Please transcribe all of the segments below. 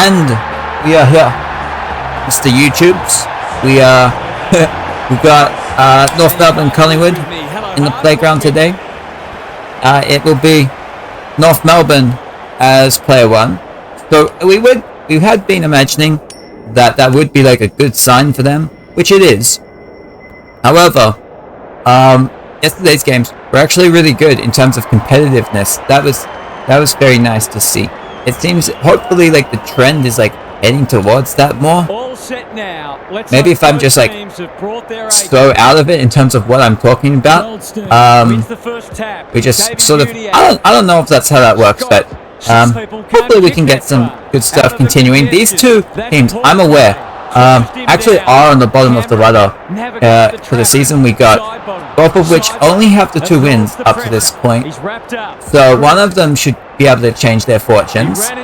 And we are here, Mr. YouTubes. We are we've got North Melbourne Collingwood in the playground today. It will be North Melbourne as player 1. So we had been imagining that would be like a good sign for them, which it is. However, yesterday's games were actually really good in terms of competitiveness. That was very nice to see. It seems hopefully like the trend is like heading towards that more. Maybe if I'm just like so out of it in terms of what I'm talking about, we just sort of I don't know if that's how that works, but hopefully we can get some good stuff continuing. These two teams, I'm aware, actually are on the bottom of the ladder for the season. We got both of which only have the 2 wins up to this point, so one of them should be able to change their fortunes. The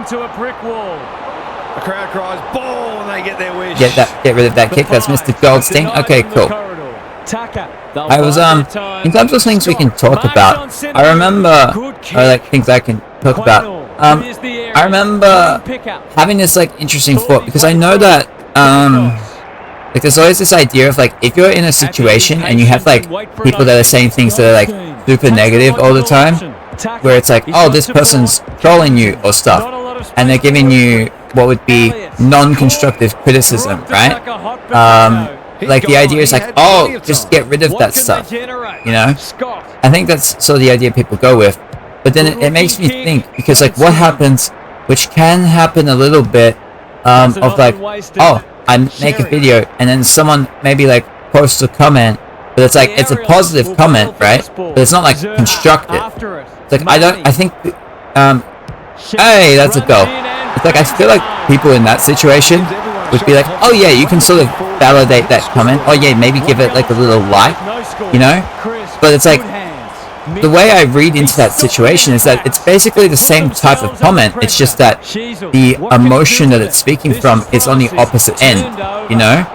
crowd cries ball and they get their wish. Get rid of that kick. That's Mr. Goldstein. Okay, cool. I was in terms of things we can talk about, I remember like things I can talk about. I remember having this like interesting thought, because I know that like there's always this idea of like, if you're in a situation and you have like people that are saying things that are like super negative all the time, where it's like, oh, this person's trolling you or stuff, and they're giving you what would be non-constructive criticism, right? Like the idea is like, oh, just get rid of that stuff, you know? I think that's sort of the idea people go with. But then it makes me think, because like what happens, which can happen a little bit, of like, oh, I make a video and then someone maybe like posts a comment, but it's like, it's a positive comment, right? But it's not like constructive. It's like, I think, hey, that's a goal. It's like, I feel like people in that situation would be like, oh yeah, you can sort of validate that comment. Oh yeah, maybe give it like a little like, you know? But it's like, the way I read into that situation is that it's basically the same type of comment. It's just that the emotion that it's speaking from is on the opposite end, you know?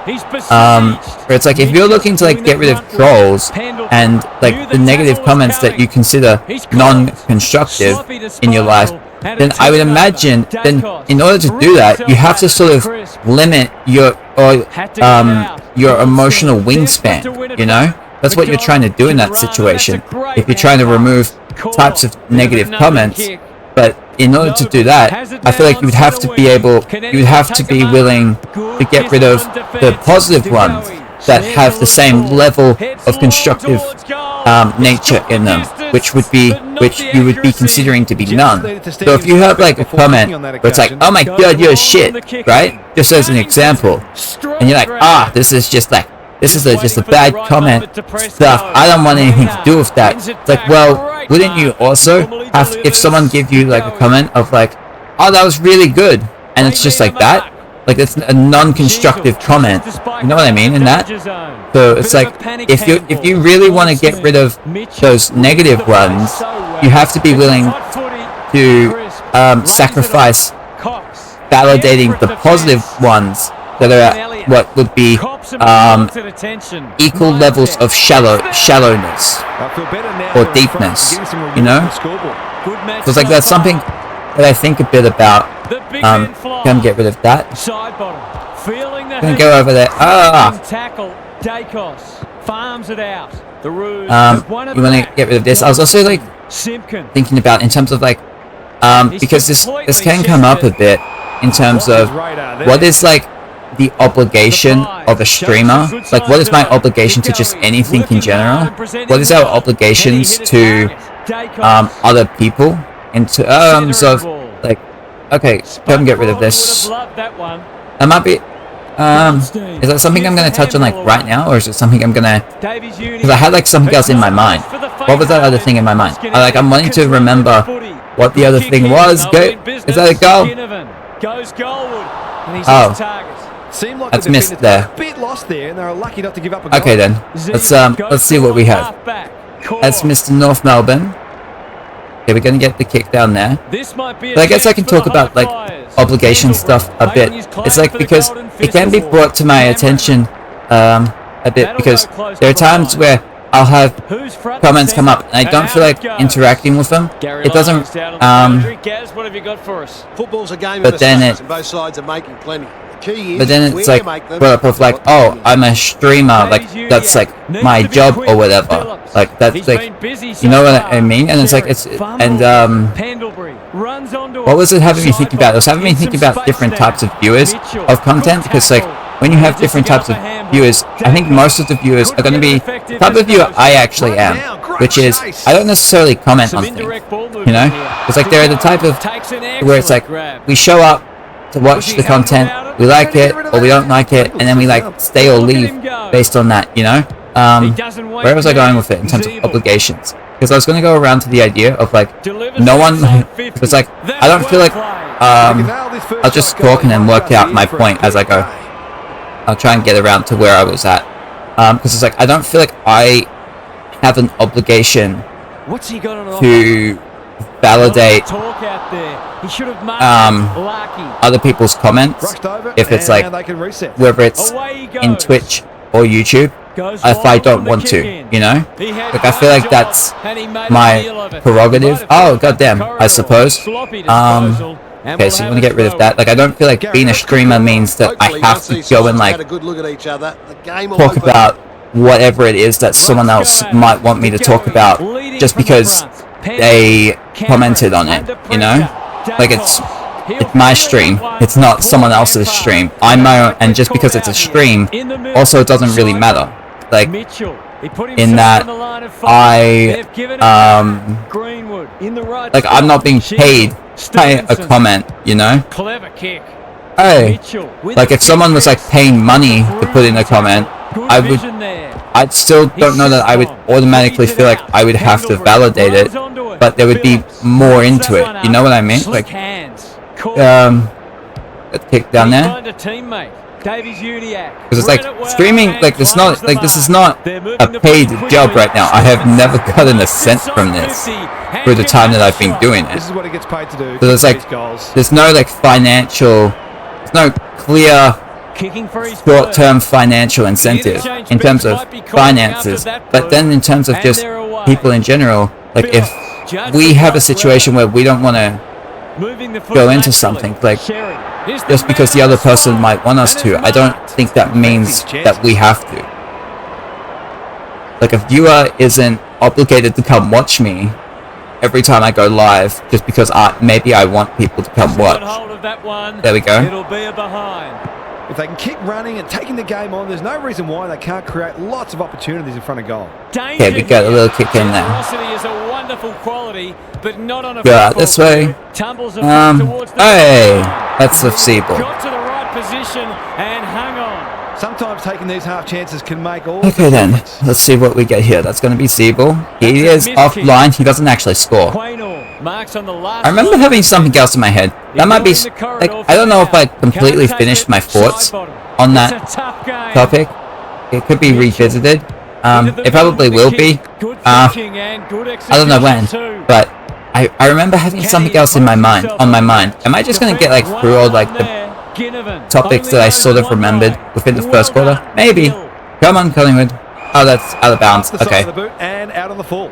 Where it's like, if you're looking to like get rid of trolls and like the negative comments that you consider non-constructive in your life, then I would imagine, then in order to do that, you have to sort of limit your emotional wingspan, you know? That's what you're trying to do in that situation. If you're trying to remove types of negative comments, but in order to do that, I feel like you would have to be willing to get rid of the positive ones that have the same level of constructive nature in them, which you would be considering to be none. So if you have like a comment where it's like, oh my god, you're shit, right? Just as an example, and you're like, this is just a bad comment stuff, I don't want anything to do with that. It's like, well, wouldn't you also have, if someone give you like a comment of like, oh, that was really good, and it's just like that, like it's a non-constructive comment, you know what I mean in that? So it's like, if you really want to get rid of those negative ones, you have to be willing to sacrifice validating the positive ones that are at what would be equal levels of shallowness or deepness, you know? So it's like, that's something that I think a bit about. Can get rid of that. I'm gonna go over there. You want to get rid of this? I was also like thinking about in terms of like, because this can come up a bit in terms of what is like the obligation of a streamer. Like, what is my obligation to just anything in general? What is our obligations to other people in terms of like, okay, come get rid of this. That might be is that something I'm going to touch on like right now, or is it something I'm going to, because I had like something else in my mind. What was that other thing in my mind? I'm wanting to remember what the other thing was. Is that a goal? Oh, that's missed there. Okay then, let's see what we have. That's Mr. North Melbourne. Okay, we're gonna get the kick down there. But I guess I can talk about like obligation stuff a bit. It's like, because it can be brought to my attention a bit, because there are times where I'll have comments come up, and I don't feel like interacting with them. It doesn't. Football's a game but of then mistakes, and both sides are making plenty. But then it's like brought up of like, oh, I'm a streamer, like that's like my job or whatever. Like that's like, you know what I mean? And it's like what was it having me thinking about? It was having me thinking about different types of viewers of content, because like when you have different types of viewers, I think most of the viewers are going to be the type of viewer I actually am, which is I don't necessarily comment on things, you know? It's like they're the type of where it's like we show up to watch the content, we like it or we don't like it, and then we like stay or leave based on that, you know? Where was I going with it in terms of obligations? Because I was going to go around to the idea of like no one, it's like I don't feel like I'll just talk and then work out my point as I go. I'll try and get around to where I was at, because it's like I don't feel like I have an obligation to validate other people's comments, if it's like whether it's in Twitch or YouTube, if I don't want to, you know? Like I feel like that's my prerogative. Oh goddamn, I suppose. Okay, so you want to get rid of that. Like I don't feel like being a streamer means that I have to go and like talk about whatever it is that someone else might want me to talk about just because they commented on it, you know? Like it's my stream, it's not someone else's stream. I'm my own, and just because it's a stream also doesn't really matter. Like in that like I'm not being paid by a comment, you know? Hey, like if someone was like paying money to put in a comment, I still don't know that I would automatically feel like I would have to validate it, but there would be more into it, you know what I mean? Like kick down there, because it's like streaming, like it's not like this is not a paid job right now. I have never gotten a cent from this for the time that I've been doing it. This is what it gets paid to do. So there's like there's no like financial, there's no clear short-term financial incentive in terms of finances, but then in terms of just people in general, like if we have a situation where we don't want to go into something, like just because the other person might want us to, I don't think that means that we have to. Like a viewer isn't obligated to come watch me every time I go live just because maybe I want people to come watch. There we go. If they can keep running and taking the game on, there's no reason why they can't create lots of opportunities in front of goal. Okay, we got a little kick in there. Go out this way. Hey, that's the Siebel. Sometimes taking these half chances can make all. Okay then, let's see what we get here. That's going to be Siebel. He is offline. He doesn't actually score. I remember having something else in my head. That might be like I don't know if I completely finished my thoughts on that topic. It could be revisited. It probably will be. I don't know when, but I remember having something else in my mind. On my mind. Am I just going to get like through all like the topics that I sort of remembered within the first quarter? Maybe. Come on, Collingwood. Oh, that's out of bounds. Okay. And out on the full.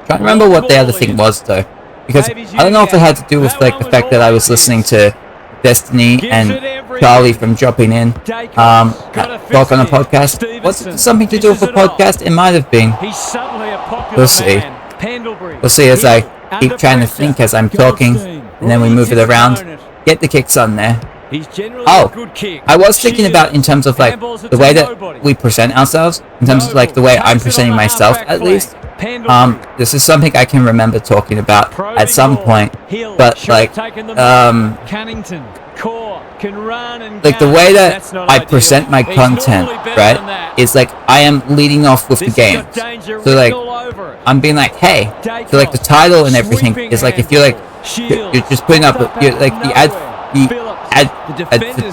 Can't remember what the other thing was though, because I don't know if it had to do with like the fact that I was listening to Destiny and Charlie from dropping in talk on a podcast. Was it something to do with a podcast? It might have been. We'll see. We'll see as I keep trying to think as I'm talking, and then we move it around. Get the kicks on there. Oh, I was thinking about in terms of like the way that we present ourselves, in terms of like the way I'm presenting myself at least. This is something I can remember talking about at some point, but like the way that I present my content, right, is like I am leading off with the game. So like I'm being like, hey, so like the title and everything is like if you're like you're just putting up you're like the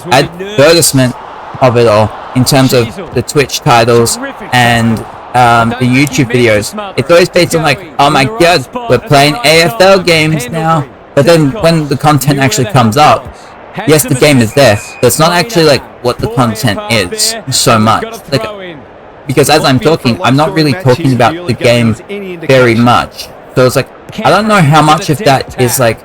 advertisement of it all in terms of the Twitch titles and the YouTube videos. It's always based on like, oh my god, we're playing AFL games now. But then when the content actually comes up, yes, the game is there, but it's not actually like what the content is so much. Like because as I'm talking, I'm not really talking about the game very much. So it's like, I don't know how much of that is like,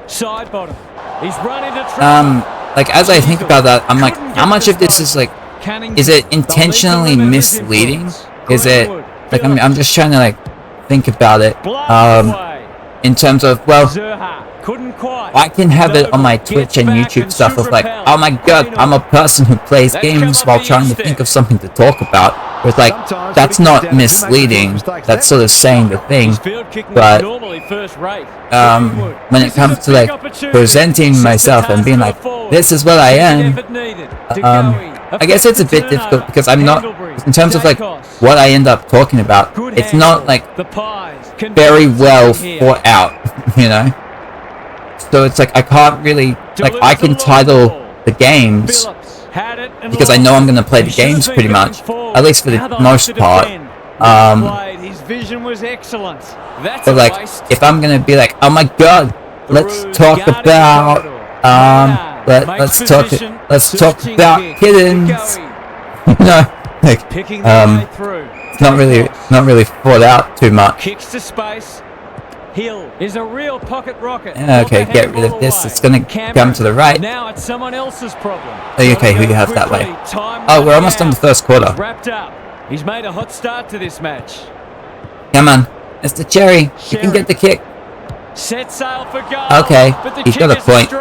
like as I think about that, I'm like, how much of this is like, is it intentionally misleading? Is it like, I'm just trying to like think about it, in terms of, well, I can have it on my Twitch and YouTube stuff of like, oh my god, I'm a person who plays games while trying to think of something to talk about. With like, that's not misleading, that's sort of saying the thing, but when it comes to like presenting myself and being like, this is what I am, I guess it's a bit difficult because I'm not, in terms of like what I end up talking about, it's not like very well thought out, you know? So it's like, I can't really, like, I can title the games because I know I'm going to play the games pretty much, at least for the most part. But like, if I'm going to be like, oh my god, let's talk about, let's talk about kittens. No, like, it's not really thought out too much. Hill is a real pocket rocket. Okay, get rid of this. It's gonna come to the right. Now it's someone else's problem. Okay, who you have that way? Oh, we're almost done the first quarter. Wrapped up. He's made a hot start to this match. Come on, Mr. Cherry, you can get the kick. Set sail for goal. Okay, he's got a point.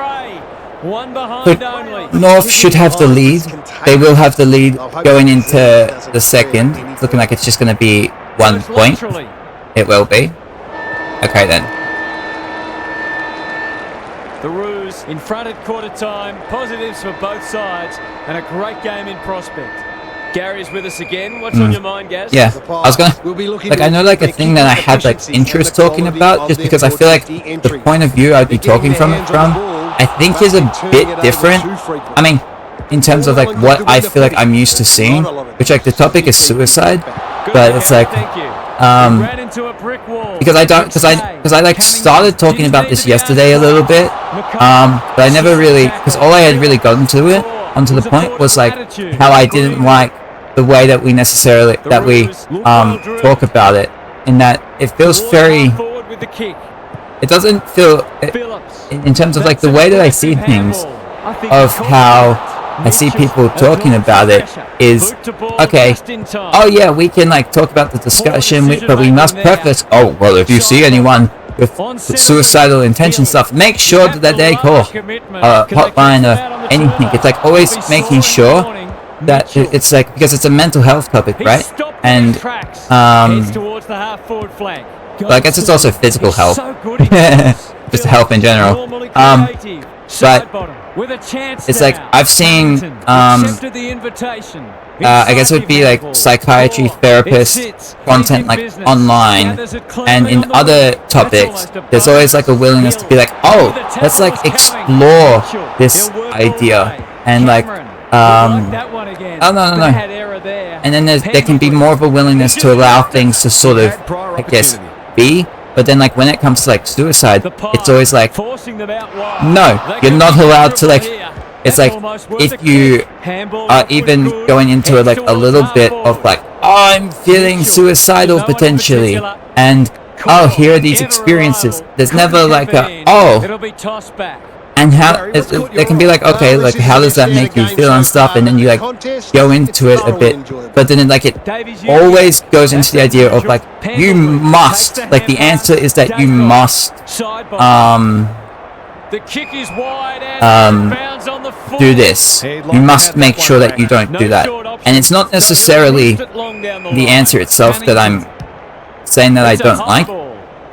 One behind only. North should have the lead. They will have the lead going into the second. It's looking like it's just going to be 1 point. It will be. Okay then. The Roos in front at quarter time. Positives for both sides and a great game in prospect. Gary's with us again. What's on your mind, Gaz? Yeah, I was gonna, like, I know like a thing that I had like interest talking about, just because I feel like the point of view I'd be talking from, I think is a bit different. I mean, in terms of like what I feel like I'm used to seeing, which like the topic is suicide, but it's like, because I like started talking about this yesterday a little bit, but I never really, because all I had really gotten to it, onto the point, was like how I didn't like the way that we necessarily, that we talk about it, in that it feels very, it doesn't feel, in terms of like the way that I see things, of how I see people talking about it, is, okay, oh yeah, we can like talk about the discussion, but we must preface, oh well, if you see anyone with suicidal intention stuff, make sure that they call a hotline or anything. It's like always making sure that it's like, because it's a mental health topic, right? And but I guess it's also physical health, just health in general. But it's like, I've seen, I guess it would be like psychiatry therapist content like online, and in other topics, there's always like a willingness to be like, oh, let's like explore this idea, and like, oh no. And then there can be more of a willingness to allow things to sort of, I guess, be. But then, like, when it comes to, like, suicide, it's always like, no, you're not allowed to, like, it's like, if you are even going into it, like, a little bit of, like, oh, I'm feeling suicidal potentially, and, oh, here are these experiences. There's never, like, a, oh, and how, it can be like, okay, like, how does that make you feel and stuff, and then you, like, go into it a bit, but then, like, it always goes into the idea of, like, you must, like, the answer is that you must, do this. You must make sure that you don't do that. And it's not necessarily the answer itself that I'm saying that I don't like.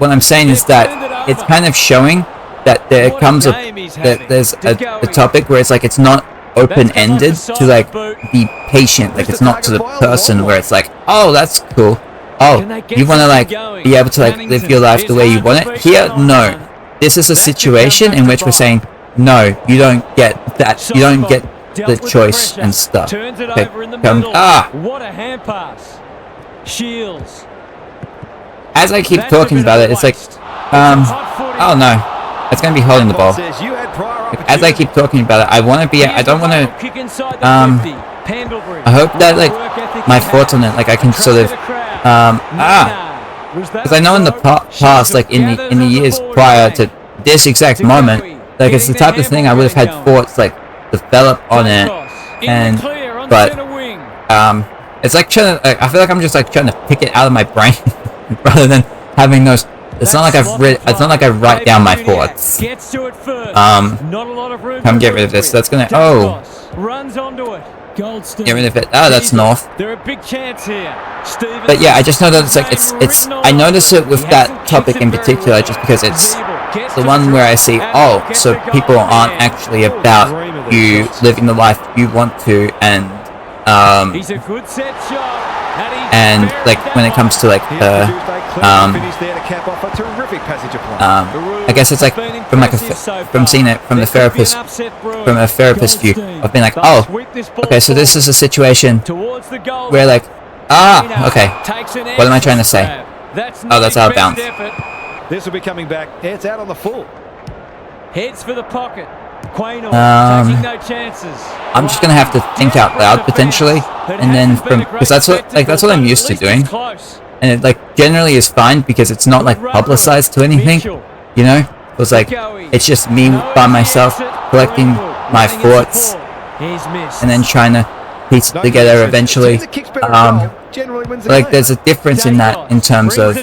What I'm saying is that it's kind of showing that there comes that there's a topic where it's like, it's not open-ended to like be patient, like it's not to the person where it's like, oh, that's cool, oh, you want to like be able to like live your life the way you want it. Here, no, this is a situation in which we're saying, no, you don't get that, you don't get the choice and stuff. Okay, what a hand pass. Shields. As I keep talking about it, it's like, oh no, it's going to be holding the ball. As I keep talking about it, I want to be, I don't want to I hope that like my thoughts on it, like I can sort of because I know in the past, like in the years prior to this exact moment, like it's the type of thing I would have had thoughts like develop on it, and but it's like trying to, I feel like I'm just like trying to pick it out of my brain rather than having those. It's not like it's not like I write down my thoughts. Come get rid of this. That's gonna. Oh. Get rid of it. Oh, that's North. There are big chance here. But yeah, I just know that it's like it's. I notice it with that topic in particular, just because it's the one where I see. Oh, so people aren't actually about you living the life you want to, and and like when it comes to like I guess it's like from like from seeing it from a therapist view of being like, oh, okay, so this is a situation where like, okay, what am I trying to say? Oh, that's out of bounds. This will be coming back. It's out on the full. Heads for the pocket. Taking no chances. I'm just gonna have to think out loud potentially, and then because that's what I'm used to doing. And it like generally is fine because it's not like publicized to anything, you know. It was like it's just me by myself collecting my thoughts and then trying to piece it together eventually. Like there's a difference in that in terms of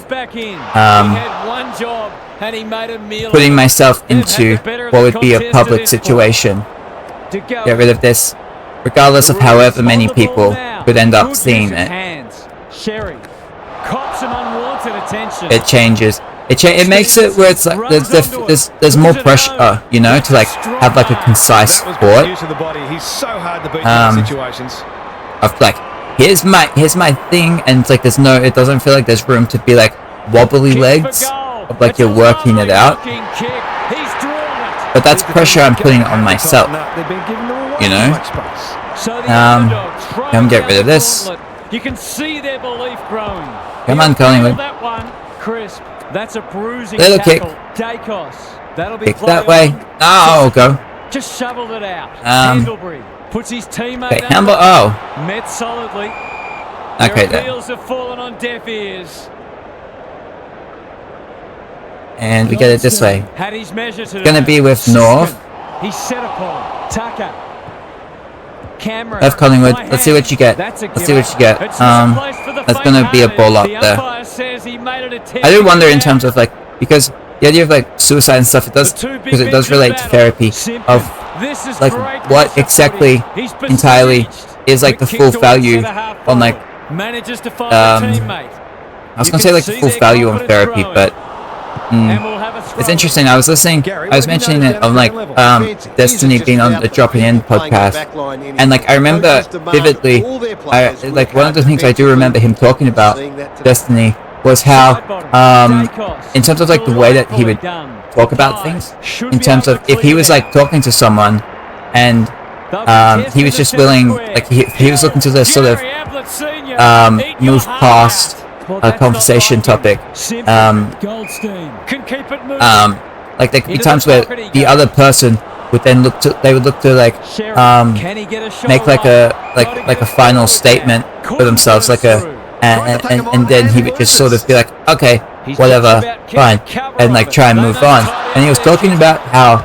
putting myself into what would be a public situation. Get rid of this, regardless of however many people could end up seeing it. It changes. It makes it where it's like there's more pressure, you know, to like have like a concise thought. Of like here's my thing, and it's like it doesn't feel like there's room to be like wobbly legs of like you're working it out. But that's pressure I'm putting on myself, you know. Come get rid of this. You can see their belief growing. Come on, Collingwood. That one, crisp. That's a bruising little kick. Dacos. That'll be kick that way. Oh, go. Just shoveled it out. Pendlebury puts his teammate. Okay, Hamble. Oh. Met solidly. Okay, their appeals have fallen on deaf ears. And we get it this way. Had his measure today. It's gonna be with North. He's set upon Tucker. Cameron. Left Collingwood. Let's see what you get. Let's see what you get. That's gonna be a ball up there. I do wonder in terms of like, because the idea of like suicide and stuff, it does relate to therapy of like what exactly entirely is like the full value on like I was gonna say like the full value on therapy, but it's interesting. I was mentioning it on like Destiny being on the Dropping In podcast, and like I remember vividly, like one of the things I do remember him talking about Destiny was how in terms of like the way that he would talk about things, in terms of if he was like talking to someone and he was just willing, like he was looking to the sort of move past a conversation topic. Like there could be times where the other person would then look to like make like a final statement for themselves, like and then he would just sort of be like, okay, whatever, fine, and like try and move on. And he was talking about how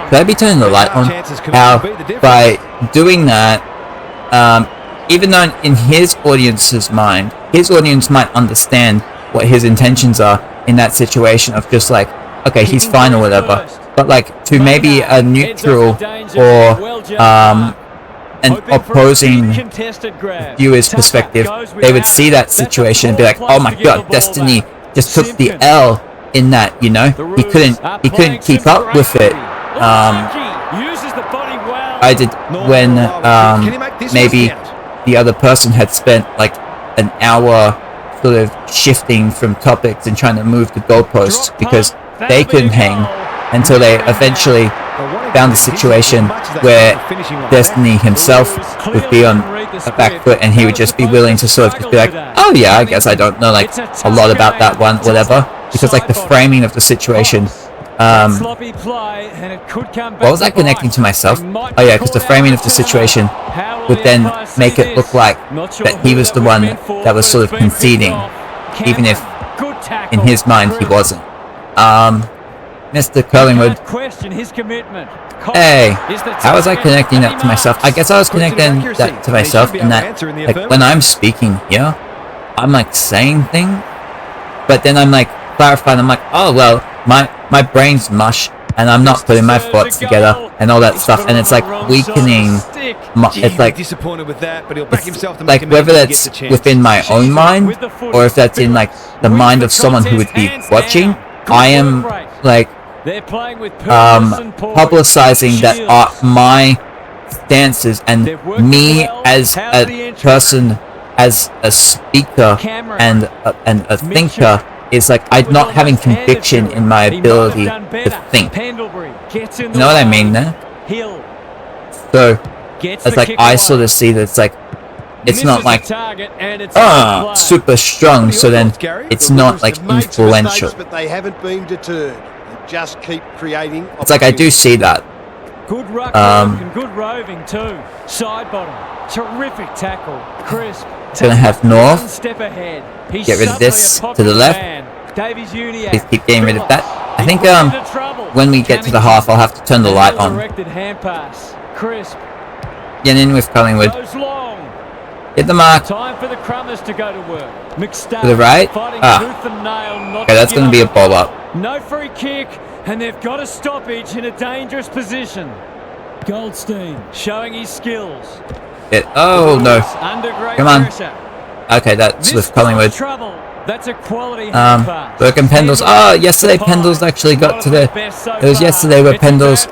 could I be turning the light on? How by doing that, even though in his audience's mind, his audience might understand what his intentions are in that situation of just like, okay, he's fine or whatever. But like to maybe a neutral or an opposing viewer's perspective, they would see that situation and be like, oh my god, Destiny just took the L in that, you know, he couldn't keep up with it. I did when maybe the other person had spent like an hour sort of shifting from topics and trying to move the goalposts because they couldn't hang until they eventually found a situation where Destiny himself would be on a back foot and he would just be willing to sort of just be like, oh yeah, I guess I don't know like a lot about that one, whatever, because like the framing of the situation sloppy play, and it could come back. What was I connecting to myself? Oh yeah, because the framing of the situation would then make it look like that he was the one that was sort of conceding, even if in his mind he wasn't. Mr. Collingwood. Hey, how was I connecting that to myself? I guess I was connecting that to myself in that, like, when I'm speaking here, I'm like saying things, but then I'm like clarifying. I'm like, oh well, my brain's mush, and I'm not putting my thoughts together and all that stuff, and it's like weakening. It's like disappointed with that, but he'll back himself to like whether that's within my own mind or if that's in like the mind of someone who would be watching. I am like publicizing that my stances and me as a person, as a speaker and a thinker, is like I'm not having conviction in my ability to think. You know what I mean there? So it's like I sort of see that it's like it's not like super strong, so then it's not like influential. But they haven't been deterred. Just keep creating. It's like I do see that. Good ruck and good roving too. Side bottom, terrific tackle, crisp. Gonna have North. Step ahead. Get rid of this to the left. Please keep getting rid of that. I think when we get to the half, I'll have to turn the light on. Get in with Collingwood. Hit the mark. Time for the Crummers to go to work. To the right. Okay, that's going to be a ball up. No free kick, and they've got a stoppage in a dangerous position. Goldstein showing his skills. Oh no! Come on. Okay, that's with Collingwood. That's a quality Burke and Pendles. Oh, yesterday Pendles actually got to the. It was yesterday where Pendles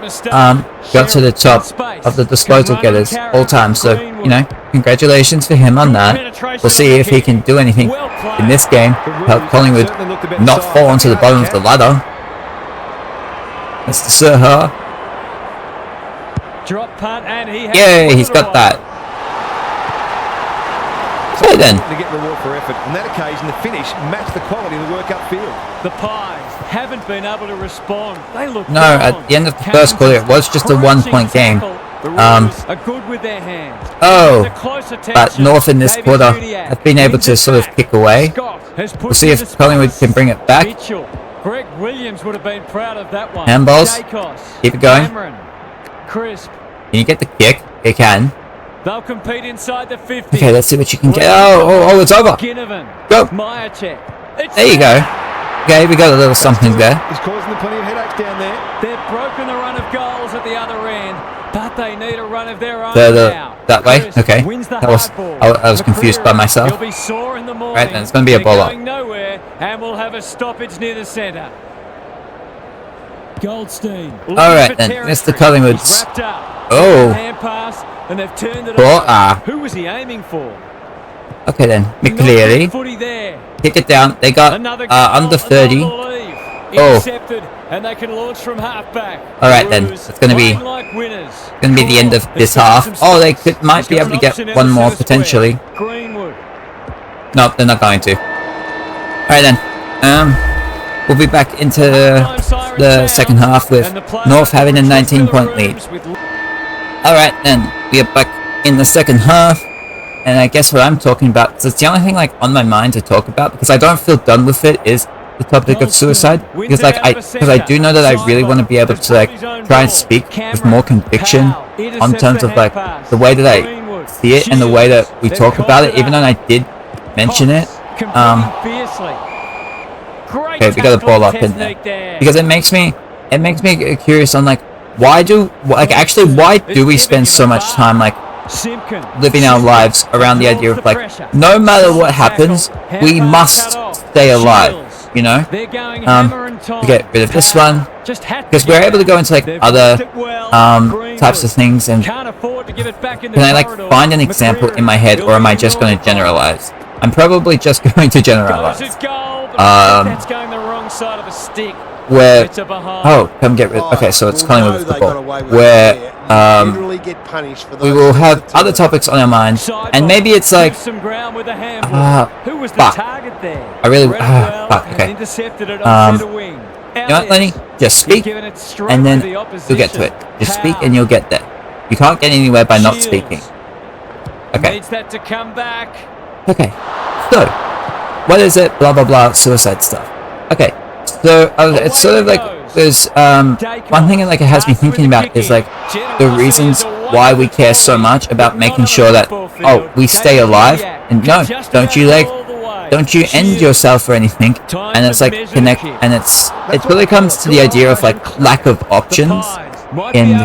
got to the top of the disposal getters all time. So you know, congratulations for him on that. We'll see if he can do anything in this game. Help Collingwood not fall onto the bottom of the ladder. Mr. Sirha. Drop punt, and yay, he's got that. So then, to get reward for effort. On that occasion, the finish matched the quality of the work upfield. The Pies haven't been able to respond. They look no, at the end of the first quarter, it was just a 1-point game. Are good with their hands. Oh, but North in this quarter have been able to sort of kick away. We'll see if Collingwood can bring it back. Greg Williams would have been proud of that one. Handballs. Keep it going. Crisp. Can you get the kick? You can. They'll compete inside the 50. Okay, let's see what you can get. Oh, it's over. Go. There you go. Okay, we got a little something there. He's causing them plenty of headaches down there. They've broken the run of goals at the other end, but they need a run of their own now. That way? Okay. I was confused by myself. Right, then it's going to be a ball up. Nowhere, and we'll have a stoppage near the centre. Goldstein. Alright then, Mr. Collingwood's. Oh. And they've turned it over. Who was he aiming for? Okay then, McCleary. Kick it down. They got under 30. Intercepted, and they can launch from halfback. Alright then, it's going to be the end of this half. Oh, they might be able to get one more potentially. No, they're not going to. Alright then, we'll be back into the second half with North having a 19-point lead. Alright then, we are back in the second half, and I guess what I'm talking about, so it's the only thing like on my mind to talk about, because I don't feel done with it, is the topic of suicide, because like I do know that I really want to be able to like try and speak with more conviction on terms of like the way that I see it and the way that we talk about it, even though I did mention it. Okay, we got the ball up in there, because it makes me curious on like why do we spend so much time like living our lives around the idea of like no matter what happens we must stay alive, you know? To get rid of this one, because we're able to go into like other types of things, and can I like find an example in my head, or am I just going to generalize? I'm probably just going to generalize. That's going the wrong side of a stick. Where come get rid. Okay, so it's Collingwood with the ball. Where we will have other topics on our mind, and maybe it's like fuck. I really fuck. Okay. You know what, Lenny? Just speak, and then you'll get to it. Just speak, and you'll get there. You can't get anywhere by not speaking. Okay. Needs that to come back. Okay. So, what is it? Blah blah blah. Suicide stuff. Okay. So it's sort of like there's one thing like it has me thinking about is like the reasons why we care so much about making sure that we stay alive, and no, don't you end yourself or anything. And it's like connect, and it really comes to the idea of like lack of options in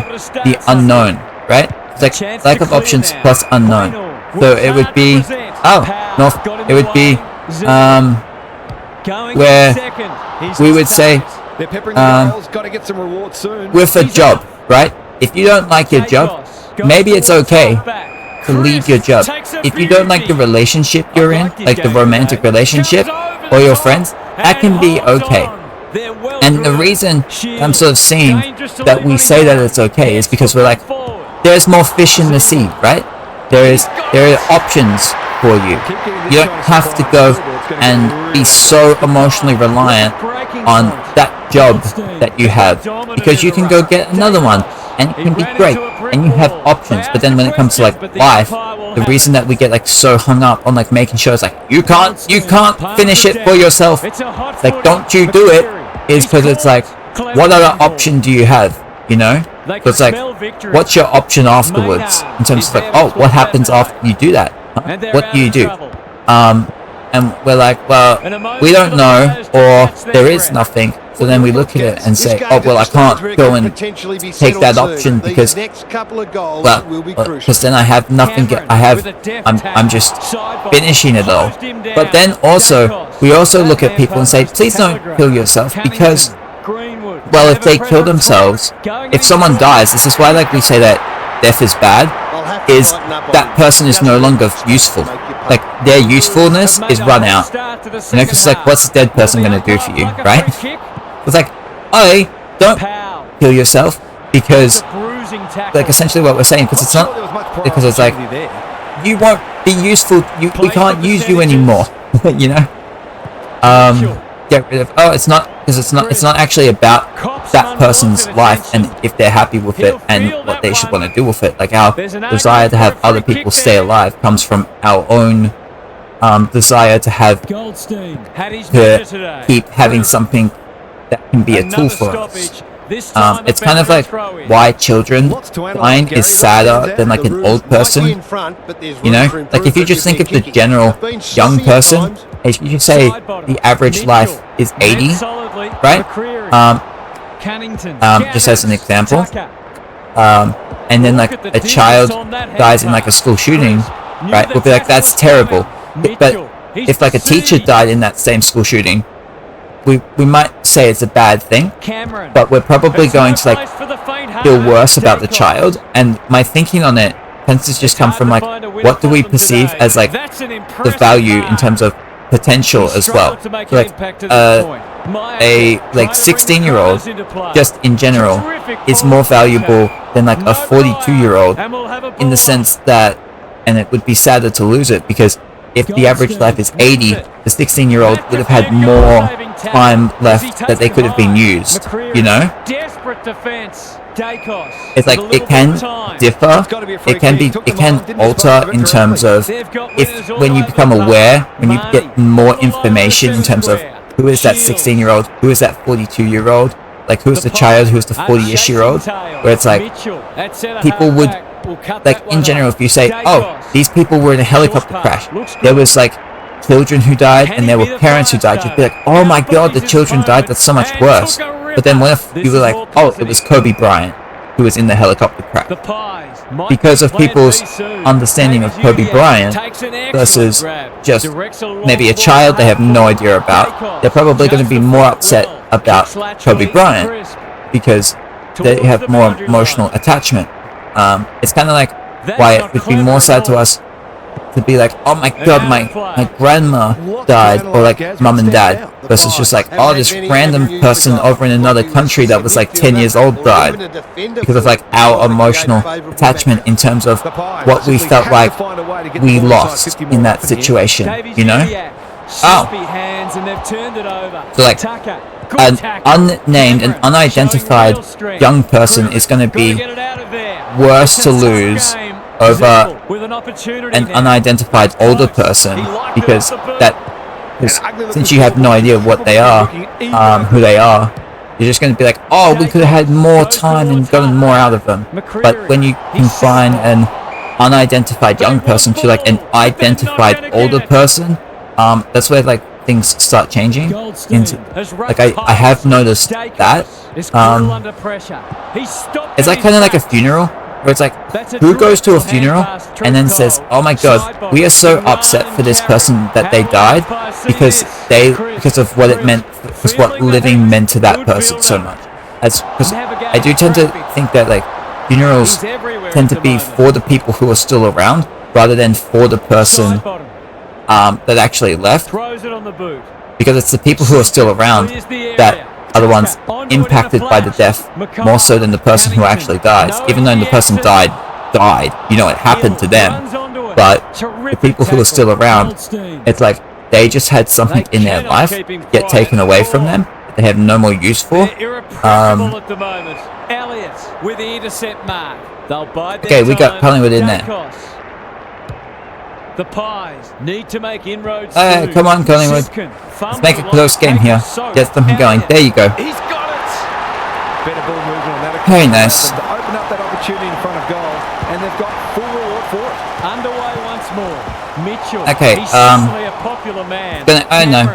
the unknown, right? It's like lack of options plus unknown. So it would be it would be where we would say with a job, right? If you don't like your job, maybe it's okay to leave your job. If you don't like the relationship you're in, like the romantic relationship or your friends, that can be okay. And the reason I'm sort of seeing that we say that it's okay is because we're like, there's more fish in the sea, right? There are options for you. You don't have to go and be so emotionally reliant on that job that you have, because you can go get another one and it can be great and you have options. But then when it comes to like life, the reason that we get like so hung up on like making sure it's like you can't finish it for yourself, like don't you do it, is because it's like, what other option do you have, you know? So it's like, what's your option afterwards in terms of like, what happens after you do that? Huh? What do you do? And we're like, well, we don't know, or there is nothing. So then we look at it and say, well, I can't go and take that option because, because then I have nothing. I'm just finishing it all. But then also, we also look at people and say, please don't kill yourself, because, well, if they kill themselves, if someone dies, this is why like we say that death is bad, is that person is no longer useful. Like their usefulness is run out. You know, because like, what's a dead person going to do for you, right? It's like, don't kill yourself, because like essentially what we're saying, because it's not, because it's like, you won't be useful, we can't use you anymore. You know, get rid of, it's not, because it's not actually about that person's life and if they're happy with it and what they should want to do with it. Like our desire to have other people stay alive comes from our own desire to keep having something that can be a tool for us. It's kind of like why children dying is sadder than like an old person. You know, like if you just think of the general young person, if you just say the average life is 80, right? Just as an example, and then like a child dies in like a school shooting, right? We'll be like, that's terrible. But if like a teacher died in that same school shooting, we might say it's a bad thing, but we're probably going to like feel worse about the child. And my thinking on it tends to just come from like, what do we perceive as like the value in terms of potential as well. So like a like 16-year-old just in general is more valuable than like a 42-year-old in the sense that, and it would be sadder to lose it, because if the average life is 80, the 16-year-old would have had more time left that they could have been used, you know? It's like, it can differ, it can alter in terms of when you become aware, when you get more information in terms of who is that 16-year-old, who is that 42-year-old, like who's the child, who's the 40-ish-year-old, where it's like, people would, like in general, if you say, these people were in a helicopter crash, there was like children who died and there were parents who died, you'd be like, oh my god, the children died, that's so much worse. But then what if you were like, it was Kobe Bryant who was in the helicopter crash? Because of people's understanding of Kobe Bryant versus just maybe a child they have no idea about, they're probably going to be more upset about Kobe Bryant because they have more emotional attachment. It's kind of like why it would be more sad to us to be like, oh my god, my grandma died, or like mum and dad, versus just like, this random person over in another country that was like 10 years old died, because of like our emotional attachment in terms of what we felt like we lost in that situation, you know? So like, an unnamed and unidentified young person is going to be worse to lose over an unidentified older person, because since you have no idea what they are, who they are, you're just going to be like, oh, we could have had more time and gotten more out of them. But when you confine an unidentified young person to like an identified older person, that's where like things start changing. Like I have noticed that. It's like kind of like a funeral, where it's like, who goes to a funeral and then says, oh my god, we are so upset for this person that they died because of what it meant, because what living meant to that person so much. Because I do tend to think that like funerals tend to be for the people who are still around rather than for the person that actually left, because it's the people who are still around that are the ones impacted by the death more so than the person who actually dies. Even though the person died, you know, it happened to them, but the people who are still around, it's like they just had something in their life get taken away from them that they have no more use for. Okay, we got Collingwood in there. The Pies need to make inroads. Come on, Collingwood. Let's make a close game here. Get something going. There you go. He's got it. Better ball movement on that. Very nice. To open up that opportunity in front of goal, and they've got full reward for it. Underway once more. Mitchell. Okay. He's certainly a popular man. I know.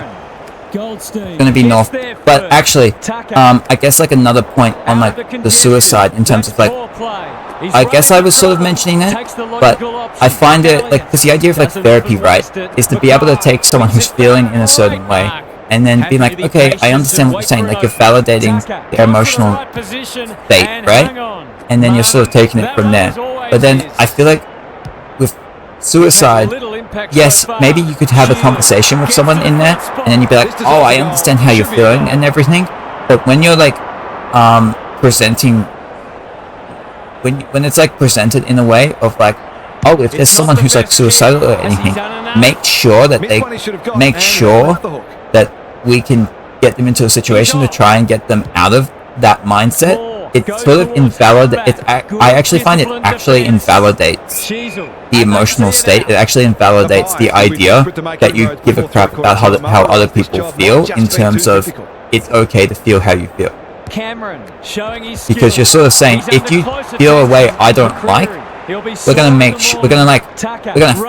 Gonna be North, but actually, I guess like another point on like the suicide in terms of like, I guess I was sort of mentioning that, but I find it like, because the idea of like therapy, right, is to be able to take someone who's feeling in a certain way and then be like, okay, I understand what you're saying, like you're validating their emotional state, right, and then you're sort of taking it from there. But then I feel like with suicide, yes, maybe you could have a conversation with someone in there and then you'd be like, oh, I understand how you're feeling and everything, but when you're like presenting, when it's like presented in a way of like, oh, if there's someone who's like suicidal or anything, make sure that we can get them into a situation to try and get them out of that mindset. It sort of invalidates. I actually find it actually invalidates the emotional state. It actually invalidates the idea that you give a crap about how other people feel, in terms of it's okay to feel how you feel. Because you're sort of saying, if you feel a way I don't like, we're gonna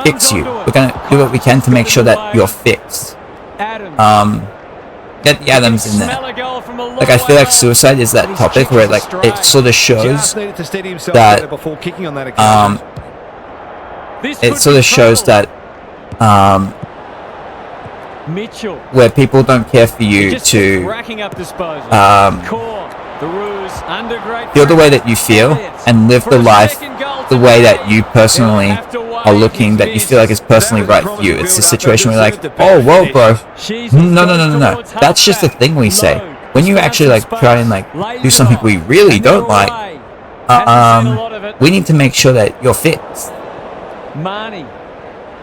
fix you. We're gonna do what we can to make sure that you're fixed. Get the Adams in there. Like I feel like suicide is that topic where like it sort of shows that where people don't care for you to feel the way that you feel and live the life the way that you personally are looking, that you feel like is personally right for you. It's a situation where you're like, oh, whoa, bro. No. That's just a thing we say. When you actually like try and like do something we really don't like, we need to make sure that you're fixed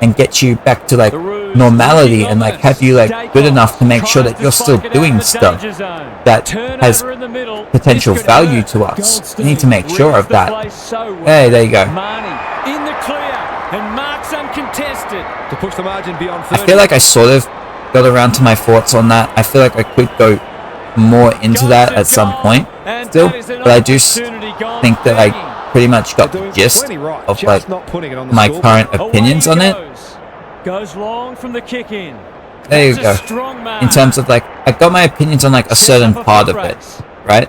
and get you back to like normality, and like have you like good enough to make sure that you're still doing stuff that has potential value to us. We need to make sure of that. Hey, there you go. In the clear, and marks uncontested to push the margin beyond 30. I feel like I sort of got around to my thoughts on that. I feel like I could go more into that at some point still, but I do think that I pretty much got the gist of like my current opinions on it. Goes long from the kick in. There you go. In terms of like, I got my opinions on like a certain part of it, right?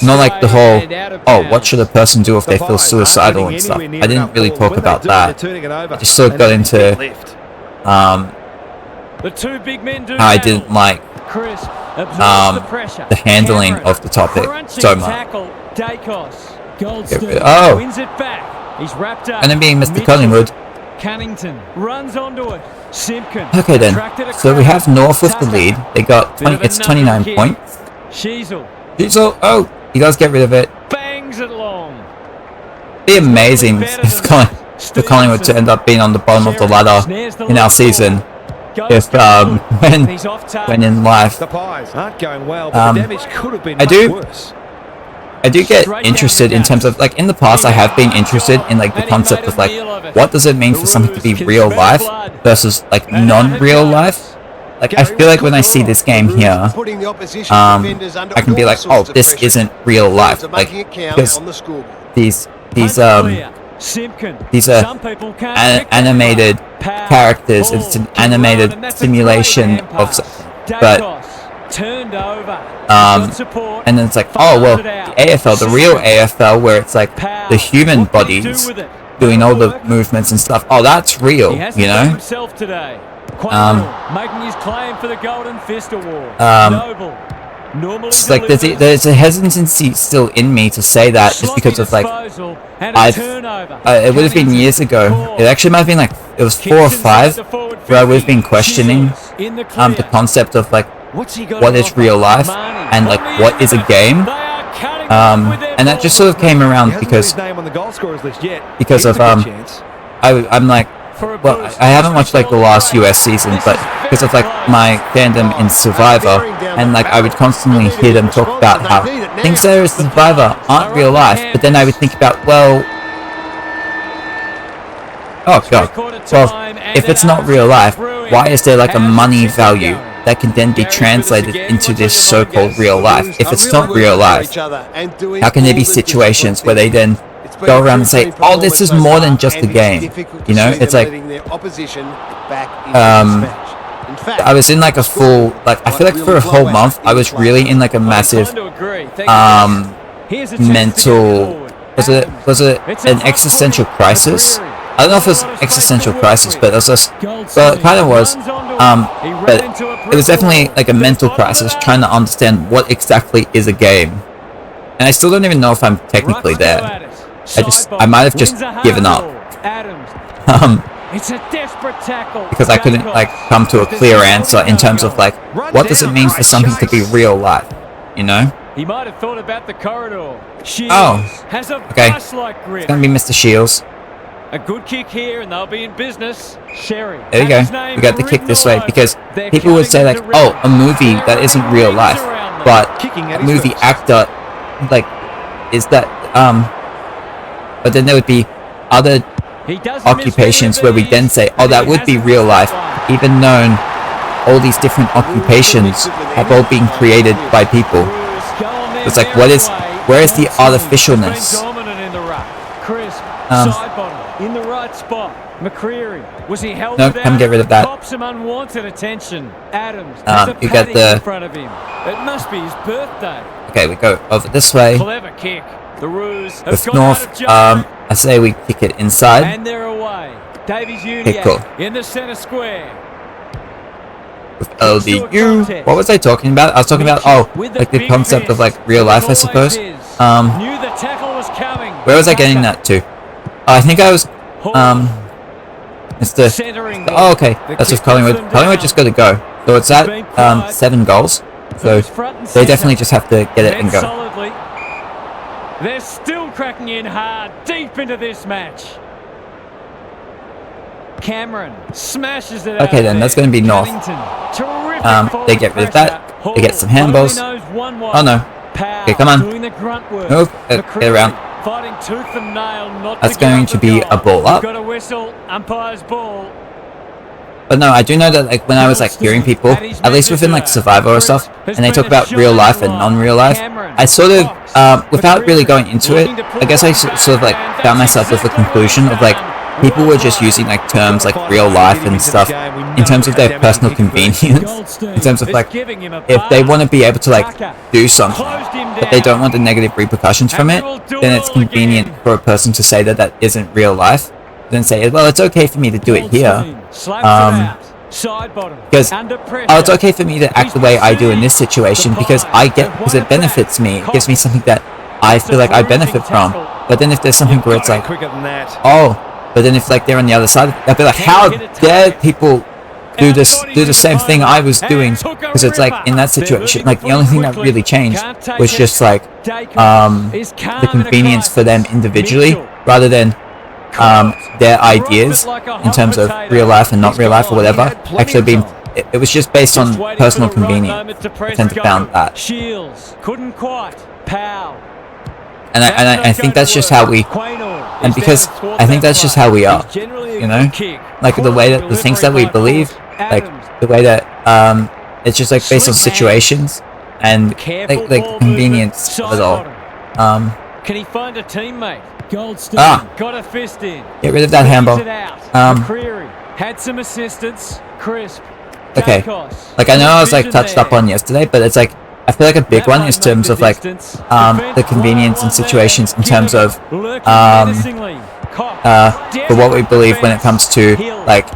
Not like the whole, oh, what should a person do if they feel suicidal and stuff. I didn't really talk about that. I just sort of got into how I didn't like the handling of the topic so much. Oh, and then being Mr. Collingwood. Cannington runs onto it. Simpkin. Okay then. So we have North with the lead. They got it's 29 points. Sheasel. Oh, you guys get rid of it. Bangs it long. Be amazing for Collingwood to end up being on the bottom of the ladder in our season. if when in life. The Pies aren't going well, but the damage could have been much worse. I do get interested in terms of, like, in the past I have been interested in, like, the concept of, like, what does it mean for something to be real life versus, like, non-real life? Like, I feel like when I see this game here, I can be like, oh, this isn't real life, like, because these are animated characters, it's an animated simulation of something, but and then it's like, oh well, the AFL, the real AFL, where it's like the human bodies doing all the movements and stuff, oh, that's real, you know. Making his claim for the Golden Fist Award. It's like there's a hesitancy still in me to say that, just because of, like, it would have been years ago. It actually might have been like, it was 4 or 5 where I would have been questioning the concept of, like, what is real life and, like, what is a game. And that just sort of came around because of I'm like, well, I haven't watched, like, the last US season, but because of, like, my fandom in Survivor, and, like, I would constantly hear them talk about how things that are in Survivor aren't real life, but then I would think about, well, oh god, well, if it's not real life, why is there, like, a money value that can then be translated into this so-called real life? If it's not real life, how can there be situations where they then go around and say, oh, this is more than just a game, you know? It's like, I was in, like, a full, like, I feel like for a whole month, I was really in, like, a massive, mental, was it an existential crisis? I don't know if it was an existential crisis, but it was just, well, it kind of was, but it was definitely, like, a mental crisis, trying to understand what exactly is a game. And I still don't even know if I'm technically there. I might have just given up. Because I couldn't, like, come to a clear answer in terms of, like, what does it mean for something to be real life, you know? He might have thought about the corridor. Oh, okay. It's gonna be Mr. Shields. A good kick here, and they'll be in business. Sherry. There you go. We got the kick this way, because people would say, like, oh, a movie that isn't real life, but a movie actor, like, is that, but then there would be other occupations where we then say, oh, that would be real life, even though all these different occupations have all been created by people. It's like, where is the artificialness? In the right spot. McCreary, was he held no, come get rid of that. Some unwanted attention. Adams, you got the in front of him. It must be his birthday. Okay, we go over this way. Clever kick. The Roos have with gone North, out of I say we kick it inside. And they're away. Davies Uniacke okay, cool. In the center square. With LDU. What was I talking about? I was talking about, like the concept of, like, real life, I suppose. Knew the tackle was coming. Where was I getting that to? I think I was, it's the, oh, okay, that's with Collingwood. Collingwood just got to go. So it's at, 7 goals. So they definitely just have to get it and go. They're still cracking in hard, deep into this match. Cameron smashes it out. Okay, then that's going to be North. They get rid of that. They get some handballs. Oh no. Okay, come on. Move. Get around. That's going to be a ball up. But no, I do know that, like, when I was, like, hearing people, at least within, like, Survivor or stuff, and they talk about real life and non-real life, I sort of, without really going into it, I guess I sort of, like, found myself with a conclusion of, like, people were just using, like, terms like real life and stuff in terms of their personal convenience, in terms of, like, if they want to be able to, like, do something, but they don't want the negative repercussions from it, then it's convenient for a person to say that that isn't real life. Then say, well, it's okay for me to do it here, because it's okay for me to act the way I do in this situation because because it benefits me. It gives me something that I feel like I benefit from. But then if there's something where it's like, but then if, like, they're on the other side, I'd be like, how dare people do the same thing I was doing? Because it's like, in that situation, like, the only thing that really changed was just, like, the convenience for them individually, rather than their ideas in terms of real life and not real life or whatever actually being. It was just based on personal convenience. I tend to found that. Shields couldn't quite. Pow. And I think that's just how we, and because I think that's just how we are, you know, like the way that the things that we believe, like the way that it's just like based on situations and like convenience of it all. Can he find a teammate? Got a fist in. Get rid of that handball. Had some assistance. Crisp. Okay, like I know I was like touched up on yesterday, but it's like I feel like a big one is in terms of like the convenience and situations in terms of for what we believe when it comes to like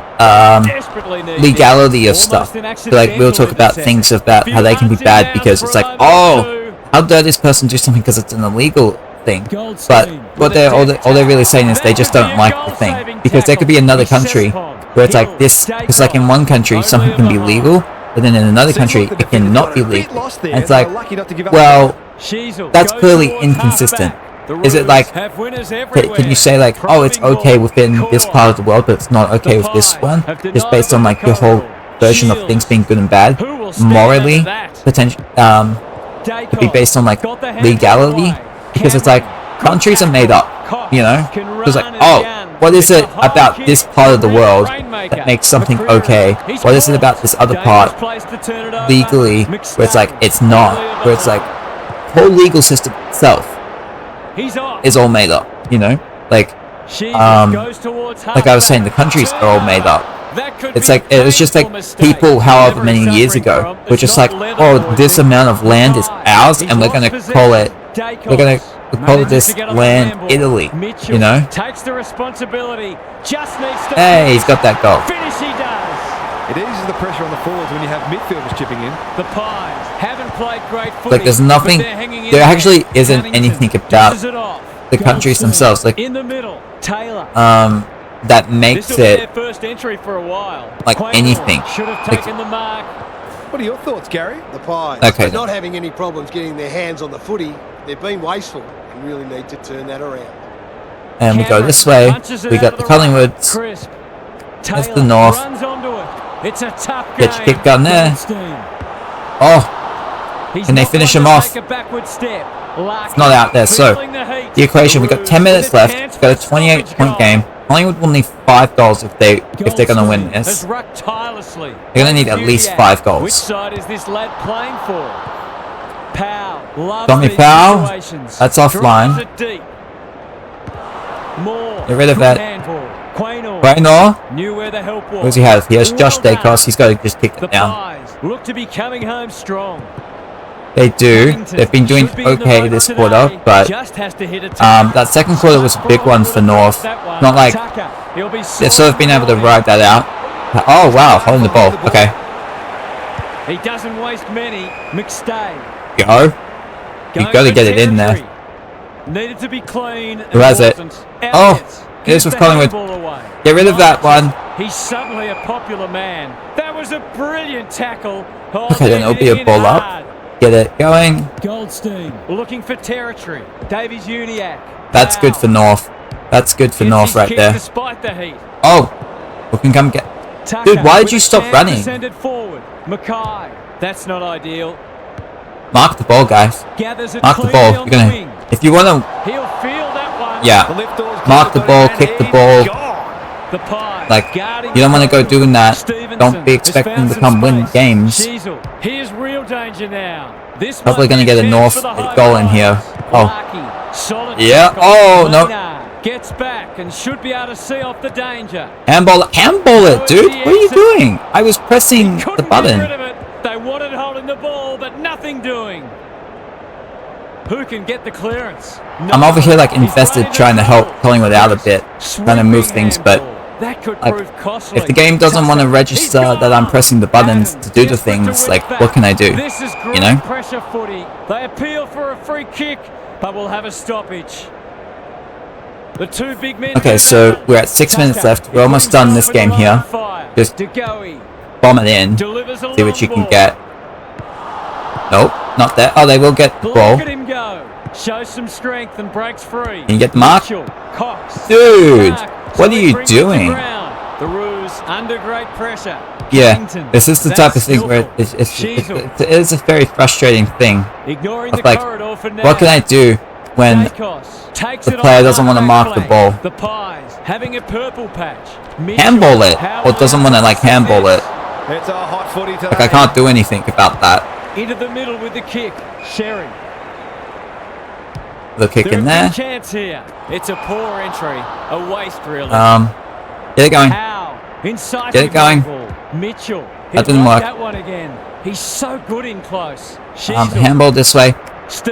legality of stuff. So like we'll talk about things about how they can be bad because it's like, oh, how dare this person do something because it's an illegal thing, but what they're all they're really saying is they just don't like the thing, because there could be another country where it's like this, it's like in one country something can be legal, but then in another country it cannot be legal, and it's like, well, that's clearly inconsistent. Is it like, can you say like, oh, it's okay within this part of the world but it's not okay with this one, just based on like your whole version of things being good and bad morally, potentially to be based on like legality? Because it's like, countries are made up, you know? It's like, oh, what is it about this part of the world that makes something okay? What is it about this other part legally where it's like, it's not? Where it's like, whole legal system itself is all made up, you know? Like I was saying, the countries are all made up. It's like, it was just like people however many years ago were just like, oh, this amount of land is ours and we're going to call it, this land Italy, you know? Hey, he's got that goal. It eases the pressure on the forwards when you have midfielders chipping in. The Pies haven't played great footy, like there's nothing, there actually isn't anything about the countries themselves, like in the middle, Taylor. That makes it their first entry for a while. Like anything. Should have taken the mark. What are your thoughts, Gary? The Pies, okay, not having any problems getting their hands on the footy. They've been wasteful and really need to turn that around. And we go this way. We got the Collingwoods. That's the North. It's a tough game. Get your kick gun there. Oh, can they finish him off? It's not out there. So the equation, we got 10 minutes left. We've got a 28-point game. Collingwood will need 5 goals if they're going to win this. They're going to need at least 5 goals. Which side is this lad playing for? Tommy Powell. That's offline. Get rid of that. Quaynor. Knew where the help was. What does he have? He has Josh Dacos. He's got to just kick it down. Look to be coming home strong. They do. They've been doing okay this quarter, but that second quarter was a big one for North. Not like they've sort of been able to ride that out. Oh wow, holding the ball. Okay. He doesn't waste many. McStay. Go. You got to get it in there. Needed to be clean. Who has it? Oh, it is with Collingwood. Get rid of that one. He's suddenly a popular man. That was a brilliant tackle. Okay, then it'll be a ball up. Get it going. Goldstein looking for territory. Davies Uniacke. That's good for North. That's good for North right there. Despite the heat. Oh, we can come get. Dude, why did you stop running? Send it forward. Mackay. That's not ideal. Mark the ball, guys. Mark the ball. You're gonna. If you wanna. He'll feel that one. Yeah. Mark the ball. Kick the ball. Like, you don't want to go doing that. Don't be expecting to come win games. Here's real danger now. Probably going to get a North goal in here. Oh. Yeah. Oh, no. Gets back and should be able to see off the danger. Handball it, dude. What are you doing? I was pressing the button. They wanted holding the ball, but nothing doing. Who can get the clearance? I'm over here like invested trying to help Collingwood out a bit, trying to move things, but that could like, prove costly. if the game doesn't want to register that I'm pressing the buttons to do the things, like what can I do? This is great, you know? Pressure footy. They appeal for a free kick, but we'll have a stoppage. The two big men. Okay, so we're at 6 minutes left. We're almost done this game here. Just bomb it in. See what you can get. Nope, not there. Oh, they will get the ball. Shows some strength and breaks free. Can you get the mark? Mitchell, Cox. Dude, Mark. what So are he you brings it to doing? ground. The Roos under great pressure. Yeah, Kennington. this is the That's type of thing where skillful. it is a very frustrating thing. Ignoring Of the like, corridor for now. what can I do when Dacos takes the it player on doesn't want to mark the flank. ball? The Pies having a purple patch. Mitchell, Handball it, or Howard, doesn't want to like handball it? It's a hot footy today. Like I can't do anything about that. Into the middle with the kick. Sherry. The kick in there. Chance here. It's a poor entry. A waste, really. Get it going. How? Incisive Get it going. ball. Mitchell. That didn't work. That one again. He's so good in close. Handball this way.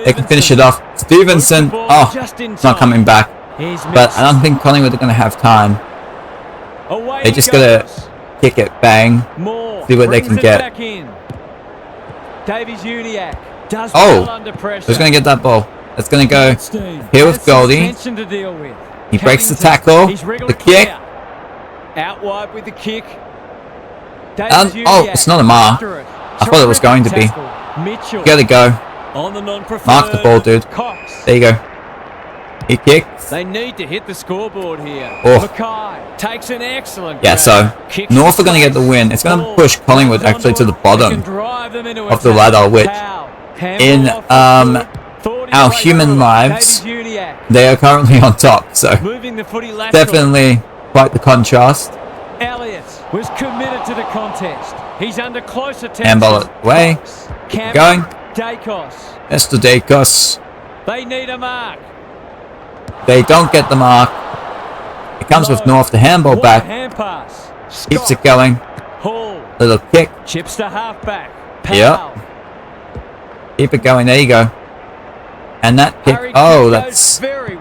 They can finish it off. Stevenson. Oh, it's not coming back. But I don't think Collingwood are going to have time. Away They just got to kick it. Bang. See what they can get. Davies Uniacke does Oh, well under pressure. who's going to get that ball? That's going to go here with Goldie. He breaks the tackle. The kick. Out wide with the kick. Oh, it's not a mark. I thought it was going to be. You gotta go. Mark the ball, dude. There you go. He kicks. They need to hit the scoreboard here. Oh. Mackay takes an excellent Yeah, so Kicks North are going to get the win. It's going to push Collingwood actually to the bottom of the ladder, which in our human lives, they are currently on top. So definitely quite the contrast. Elliott was committed to the contest. He's under close attention. Handball it away. Keep going. Dacos. Mr. Dacos. They need a mark. They don't get the mark. It comes with North. The handball back. Hand pass. Keeps it going. Hall. Little kick. Chips to halfback. Yep. Keep it going. There you go. And that kick. Oh, that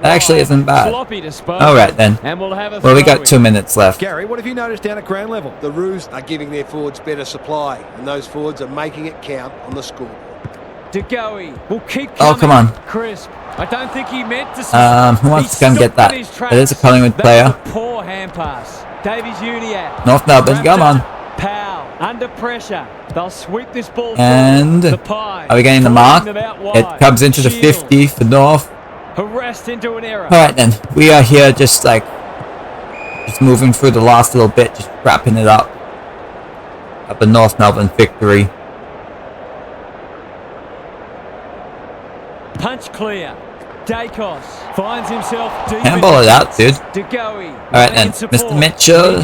actually isn't bad. All right then. Well, we got 2 minutes left. Gary, what have you noticed down at ground level? The Roos are giving their forwards better supply, and those forwards are making it count on the scoreboard. DeGoey will keep Oh, come on. Crisp. I don't think he meant to. Who wants to come get that? It is a Collingwood player. Poor hand pass. Davies Uniacke. North Melbourne, come on. Powell under pressure. They'll sweep this ball. And are we getting the mark? It comes into the 50 for North. Harassed into an error. Alright then, we are here just moving through the last little bit, just wrapping it up. At the North Melbourne victory. Punch clear. Dacos finds himself deep. Handball it out, dude. Alright then, Mr. Mitchell.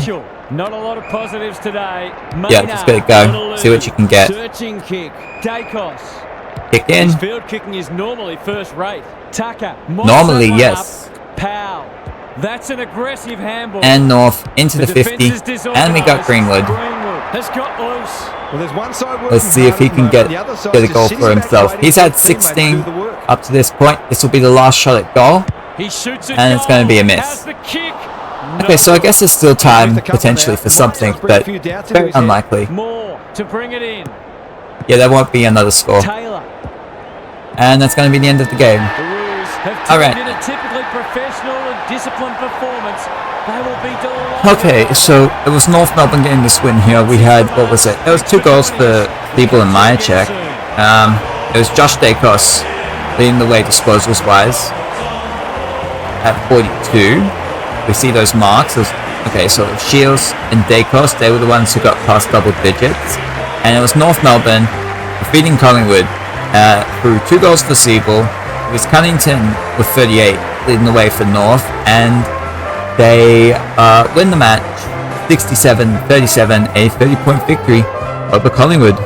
Not a lot of positives today. Yeah, just get it go. See what you can get. Searching kick. Dacos. Kick in. His field kicking is normally first rate. Tucker. Normally, yes. Powell. That's an aggressive handball. And North into the 50. And we got Greenwood. Has got loose. Well, there's one side Let's see if he can get a goal for himself. He's had 16 up to this point. This will be the last shot at goal. He shoots it, and it's going to be a miss. Okay, so I guess there's still time potentially for something, but very unlikely. More to bring it in. Yeah, there won't be another score. Taylor. And that's going to be the end of the game. All right. In a typically professional and disciplined performance, they will be delighted. Okay, so it was North Melbourne getting this win here. We had, what was it? There was 2 goals for people in my check. It was Josh Dacos leading the way disposals-wise at 42. We see those marks. Okay, so Shields and Dacos, they were the ones who got past double digits. And it was North Melbourne defeating Collingwood through 2 goals for Siebel. It was Cunnington with 38 leading the way for North. And they win the match 67-37, a 30-point victory over Collingwood.